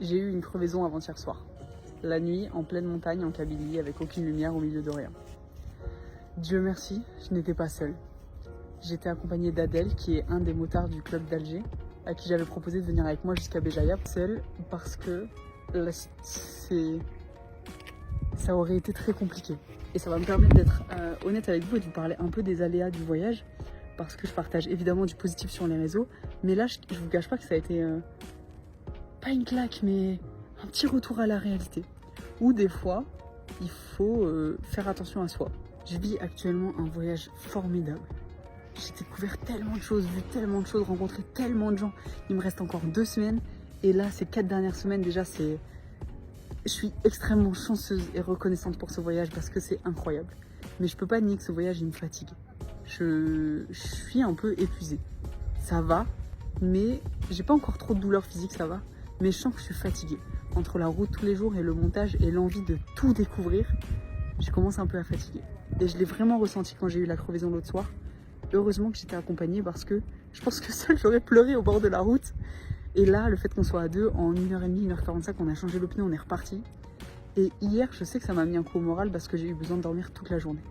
J'ai eu une crevaison avant-hier soir. La nuit, en pleine montagne, en Kabylie, avec aucune lumière au milieu de rien. Dieu merci, je n'étais pas seule. J'étais accompagnée d'Adèle, qui est un des motards du club d'Alger, à qui j'avais proposé de venir avec moi jusqu'à Béjaïa, seule, parce que là, ça aurait été très compliqué. Et ça va me permettre d'être honnête avec vous et de vous parler un peu des aléas du voyage, parce que je partage évidemment du positif sur les réseaux, mais là, je vous cache pas que ça a été... pas une claque, mais un petit retour à la réalité. Où des fois, il faut faire attention à soi. Je vis actuellement un voyage formidable. J'ai découvert tellement de choses, vu tellement de choses, rencontré tellement de gens. Il me reste encore 2 semaines. Et là, ces 4 dernières semaines, déjà, je suis extrêmement chanceuse et reconnaissante pour ce voyage parce que c'est incroyable. Mais je peux pas nier que ce voyage, il me fatigue. Je suis un peu épuisée. Ça va, mais j'ai pas encore trop de douleurs physiques, ça va. Mais je sens que je suis fatiguée. Entre la route tous les jours et le montage et l'envie de tout découvrir, je commence un peu à fatiguer. Et je l'ai vraiment ressenti quand j'ai eu la crevaison l'autre soir. Heureusement que j'étais accompagnée parce que je pense que seule j'aurais pleuré au bord de la route. Et là, le fait qu'on soit à 2, en 1h30, 1h45, on a changé le pneu, on est reparti. Et hier, je sais que ça m'a mis un coup au moral parce que j'ai eu besoin de dormir toute la journée.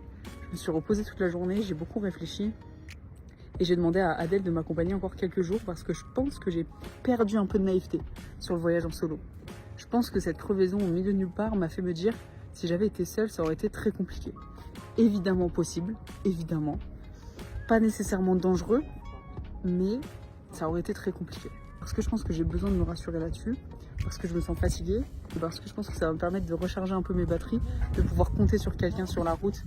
Je me suis reposée toute la journée, j'ai beaucoup réfléchi. Et j'ai demandé à Adèle de m'accompagner encore quelques jours parce que je pense que j'ai perdu un peu de naïveté sur le voyage en solo. Je pense que cette crevaison au milieu de nulle part m'a fait me dire si j'avais été seule, ça aurait été très compliqué. Évidemment possible, évidemment. Pas nécessairement dangereux, mais ça aurait été très compliqué. Parce que je pense que j'ai besoin de me rassurer là-dessus, parce que je me sens fatiguée, et parce que je pense que ça va me permettre de recharger un peu mes batteries, de pouvoir compter sur quelqu'un sur la route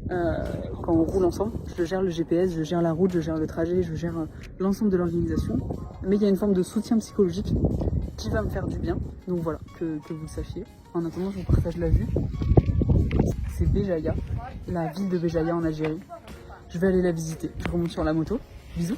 quand on roule ensemble. Je gère le GPS, je gère la route, je gère le trajet, je gère l'ensemble de l'organisation. Mais il y a une forme de soutien psychologique qui va me faire du bien. Donc voilà, que vous le sachiez. En attendant, je vous partage la vue. C'est Béjaïa, la ville de Béjaïa en Algérie. Je vais aller la visiter. Je remonte sur la moto. Bisous.